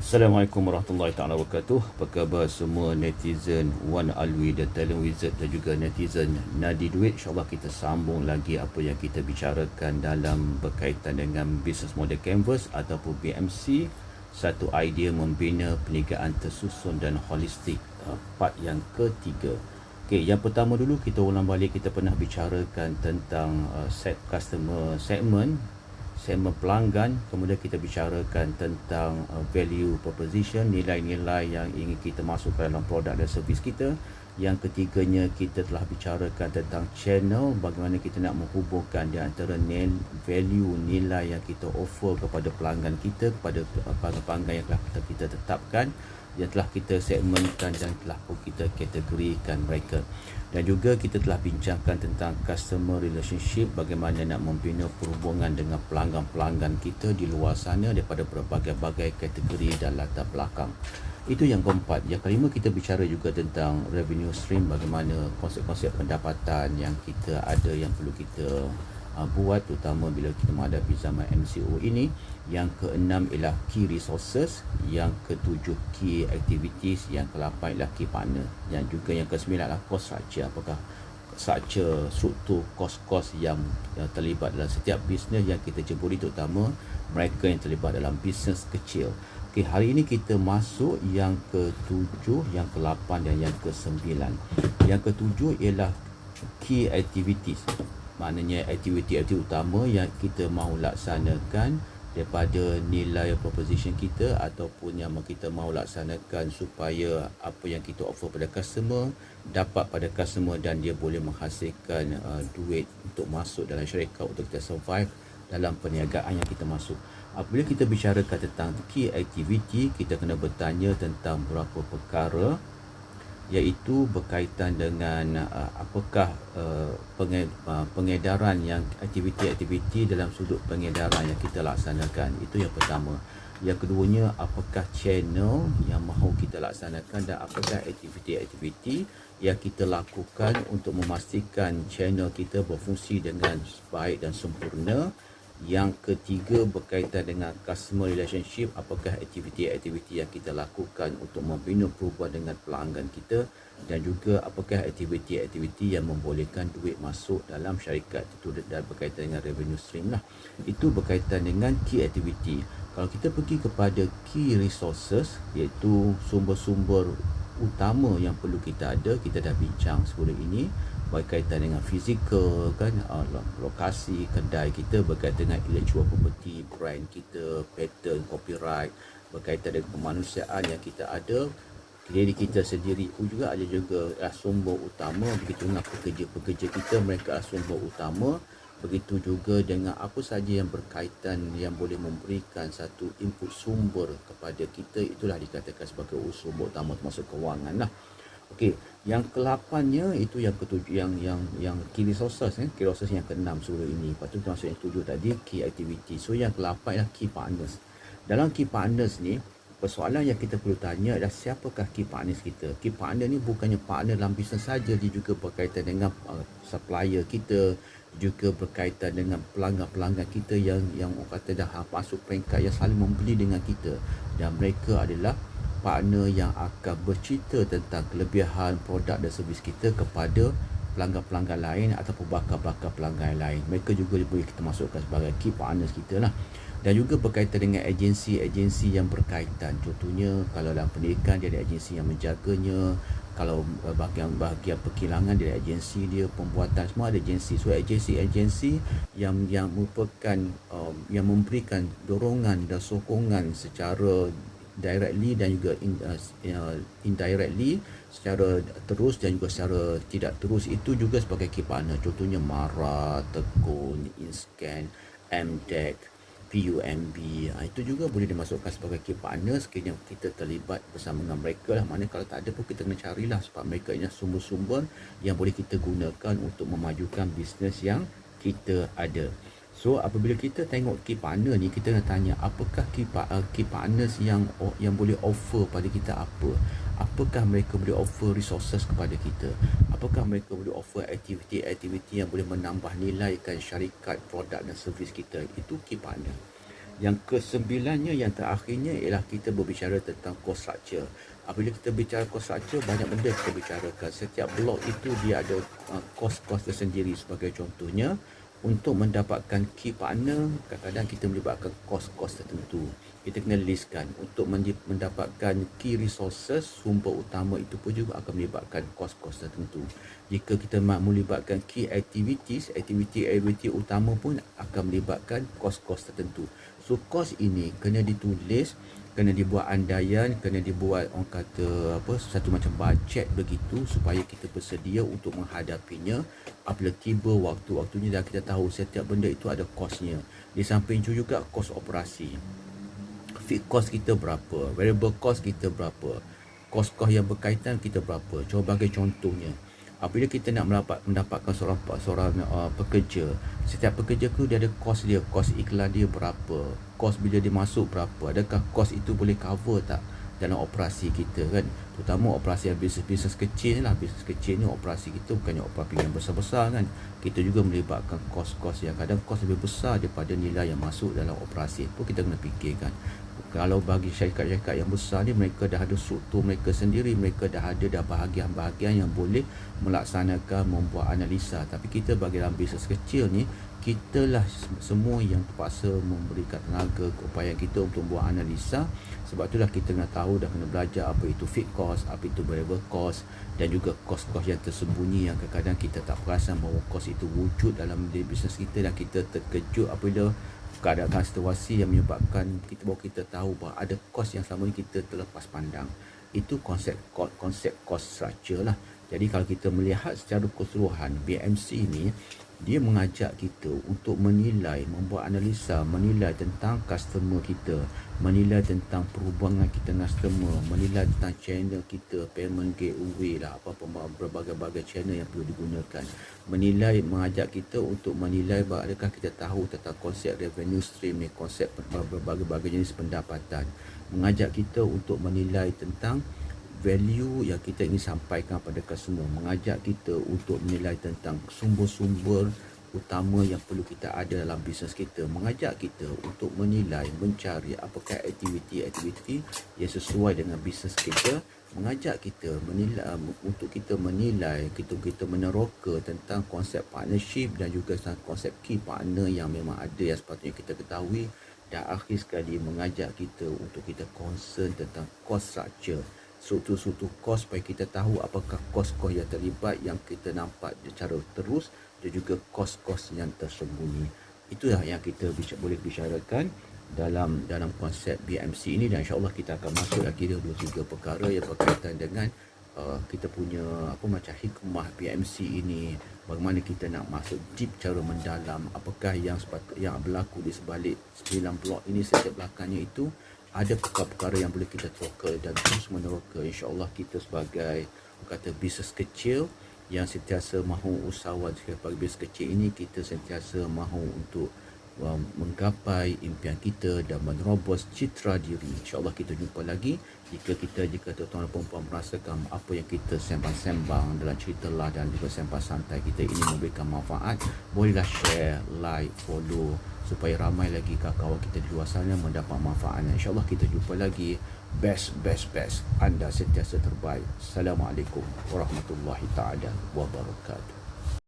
Assalamualaikum warahmatullahi taala wabarakatuh. Apa khabar semua netizen Wan Alwi dan Talent Wizard dan juga netizen Nadi Duit. InsyaAllah kita sambung lagi apa yang kita bicarakan dalam berkaitan dengan Business Model Canvas ataupun BMC, satu idea membina perniagaan tersusun dan holistik, part yang ketiga. Okey, yang pertama dulu kita ulang balik, kita pernah bicarakan tentang set customer segment pelanggan, kemudian kita bicarakan tentang value proposition, nilai-nilai yang ingin kita masukkan dalam produk dan servis kita. Yang ketiganya, kita telah bicarakan tentang channel, bagaimana kita nak menghubungkan di antara value, nilai yang kita offer kepada pelanggan kita, kepada pelanggan yang telah kita tetapkan, yang telah kita segmentkan dan telah pun kita kategorikan mereka. Dan juga kita telah bincangkan tentang customer relationship, bagaimana nak membina perhubungan dengan pelanggan-pelanggan kita di luar sana daripada berbagai-bagai kategori dan latar belakang. Itu yang keempat. Yang kelima, kita bicara juga tentang revenue stream, bagaimana konsep-konsep pendapatan yang kita ada yang perlu kita buat, terutama bila kita menghadapi zaman MCO ini. Yang keenam ialah key resources, yang ketujuh key activities, yang ke-8 ialah key partner, yang juga yang ke-9 adalah cost structure. Apakah struktur kos-kos yang terlibat dalam setiap bisnes yang kita jemput, terutama mereka yang terlibat dalam bisnes kecil. Okey, hari ini kita masuk yang ke-7, yang ke-8 dan yang ke-9. Yang ke-7 ialah key activities, maknanya aktiviti-aktiviti utama yang kita mahu laksanakan daripada nilai proposition kita ataupun yang kita mahu laksanakan supaya apa yang kita offer pada customer dapat pada customer dan dia boleh menghasilkan duit untuk masuk dalam syarikat untuk kita survive dalam perniagaan yang kita masuk. Apabila kita bicarakan tentang key activity, kita kena bertanya tentang beberapa perkara, iaitu berkaitan dengan apakah pengedaran yang aktiviti-aktiviti dalam sudut pengedaran yang kita laksanakan. Itu yang pertama. Yang keduanya, apakah channel yang mahu kita laksanakan dan apakah aktiviti-aktiviti yang kita lakukan untuk memastikan channel kita berfungsi dengan baik dan sempurna. Yang ketiga, berkaitan dengan customer relationship, apakah aktiviti-aktiviti yang kita lakukan untuk membina perubahan dengan pelanggan kita, dan juga apakah aktiviti-aktiviti yang membolehkan duit masuk dalam syarikat. Itu dan berkaitan dengan revenue stream lah. Itu berkaitan dengan key activity. Kalau kita pergi kepada key resources, iaitu sumber-sumber utama yang perlu kita ada, kita dah bincang sebelum ini, berkaitan dengan fizikal kan, lokasi kedai kita, berkaitan dengan intellectual property, brand kita, patent, copyright, berkaitan dengan kemanusiaan yang kita ada, diri kita sendiri juga ada juga sumber utama. Begitu dengan pekerja-pekerja kita, mereka adalah sumber utama. Begitu juga dengan apa saja yang berkaitan yang boleh memberikan satu input sumber kepada kita, itulah dikatakan sebagai sumber utama termasuk kewangan lah. Okey, yang ke-8-nya itu yang ketujuh, yang key resources, key resources yang ke-6 sebelum ini. Lepas tu masuk yang ke-7 tadi key activity. So yang ke-8 ialah key partners. Dalam key partners ni, persoalan yang kita perlu tanya adalah siapakah key partners kita. Key partner ni bukannya partner dalam bisnes saja, dia juga berkaitan dengan supplier kita, juga berkaitan dengan pelanggan-pelanggan kita yang orang kata dah masuk peringkat yang selalu membeli dengan kita, dan mereka adalah partner yang akan bercerita tentang kelebihan produk dan servis kita kepada pelanggan-pelanggan lain ataupun bakal-bakal pelanggan lain. Mereka juga boleh kita masukkan sebagai key partners kita lah. Dan juga berkaitan dengan agensi-agensi yang berkaitan. Contohnya kalau dalam pendidikan dia ada agensi yang menjaganya, kalau bahagian perkilangan dia ada agensi dia, pembuatan semua ada agensi. So agensi-agensi yang merupakan yang memberikan dorongan dan sokongan secara directly dan juga indirectly, secara terus dan juga secara tidak terus, itu juga sebagai key partner. Contohnya Mara, Tekun, Inscan, MDEC, PUMB, itu juga boleh dimasukkan sebagai key partner sekiranya kita terlibat bersama dengan mereka lah. Mana kalau tak ada pun kita kena carilah, sebab mereka ini sumber-sumber yang boleh kita gunakan untuk memajukan bisnes yang kita ada. So apabila kita tengok key partner ni, kita nak tanya apakah key partners yang boleh offer pada kita apa. Apakah mereka boleh offer resources kepada kita? Apakah mereka boleh offer aktiviti-aktiviti yang boleh menambah nilaikan syarikat, produk dan servis kita? Itu key partner. Yang kesembilannya, yang terakhirnya ialah kita berbicara tentang cost structure. Apabila kita bicara cost structure, banyak benda kita bicarakan. Setiap blok itu dia ada cost-cost tersendiri. Sebagai contohnya, untuk mendapatkan key partner, kadang-kadang kita melibatkan cost-cost tertentu. Kita kena listkan. Untuk mendapatkan key resources, sumber utama itu pun juga akan melibatkan cost-cost tertentu. Jika kita melibatkan key activities, aktiviti utama pun akan melibatkan cost-cost tertentu. So, cost ini kena ditulis, kena dibuat andaian, kena dibuat orang kata satu macam bajet begitu, supaya kita bersedia untuk menghadapinya apabila tiba waktu-waktunya, dan kita tahu setiap benda itu ada kosnya. Di samping itu juga kos operasi, fixed cost kita berapa, variable cost kita berapa, kos-kos yang berkaitan kita berapa. Cuba bagi contohnya, apabila kita nak mendapatkan seorang pekerja, setiap pekerja tu dia ada kos dia, kos iklan dia berapa, kos bila dia masuk berapa, adakah kos itu boleh cover tak dalam operasi kita kan. Terutama operasi yang bisnes kecil lah. Bisnes kecil ni operasi kita bukannya operasi yang besar-besar kan. Kita juga melibatkan kos-kos yang kadang kos lebih besar daripada nilai yang masuk dalam operasi. Itu kita kena fikirkan. Kalau bagi syarikat-syarikat yang besar ni, mereka dah ada struktur mereka sendiri, mereka dah ada bahagian-bahagian yang boleh melaksanakan, membuat analisa. Tapi kita bagi dalam bisnes kecil ni, kitalah semua yang terpaksa memberikan tenaga keupayaan kita untuk buat analisa. Sebab itulah kita kena tahu, dah kena belajar apa itu fixed cost, apa itu variable cost, dan juga cost-cost yang tersembunyi yang kadang-kadang kita tak perasan bahawa cost itu wujud dalam bisnes kita, dan kita terkejut apabila keadaan situasi yang menyebabkan kita baru kita tahu bahawa ada kos yang selama ni kita terlepas pandang. Itu konsep cost structure lah. Jadi kalau kita melihat secara keseluruhan, BMC ni dia mengajak kita untuk menilai, membuat analisa, menilai tentang customer kita, menilai tentang perhubungan kita dengan customer, menilai tentang channel kita, payment gateway lah, apa-apa berbagai-bagai channel yang perlu digunakan. Mengajak kita untuk menilai bahawa adakah kita tahu tentang konsep revenue stream ni, konsep berbagai-bagai jenis pendapatan. Mengajak kita untuk menilai tentang value yang kita ingin sampaikan pada customer, mengajak kita untuk menilai tentang sumber-sumber utama yang perlu kita ada dalam bisnes kita, mengajak kita untuk menilai, mencari apakah aktiviti-aktiviti yang sesuai dengan bisnes kita, mengajak kita menilai, untuk kita menilai, kita meneroka tentang konsep partnership dan juga tentang konsep key partner yang memang ada yang sepatutnya kita ketahui, dan akhir sekali mengajak kita untuk kita concern tentang cost structure, struktur kos, supaya kita tahu apakah kos-kos yang terlibat yang kita nampak secara terus, dan juga kos-kos yang tersembunyi. Itulah yang kita boleh bicarakan dalam konsep BMC ini, dan insya-Allah kita akan masuk lagi 2-3 perkara yang berkaitan dengan kita punya macam hikmah BMC ini, bagaimana kita nak masuk deep cara mendalam, apakah yang berlaku di sebalik 9 blok ini, setiap belakangnya itu ada perkara-perkara yang boleh kita teroka dan terus meneroka. InsyaAllah kita sebagai bisnes kecil yang sentiasa mahu usahawan sebagai bisnes kecil ini, kita sentiasa mahu untuk menggapai impian kita dan menerobos citra diri. InsyaAllah kita jumpa lagi. Jika tuan-tuan dan puan-puan merasakan apa yang kita sembang-sembang dalam cerita lah dan juga sembang santai kita ini memberikan manfaat, bolehlah share, like, follow, supaya ramai lagi kawan-kawan kita di luar sana mendapat manfaatnya. InsyaAllah kita jumpa lagi. Best. Anda sentiasa terbaik. Assalamualaikum warahmatullahi taala wabarakatuh.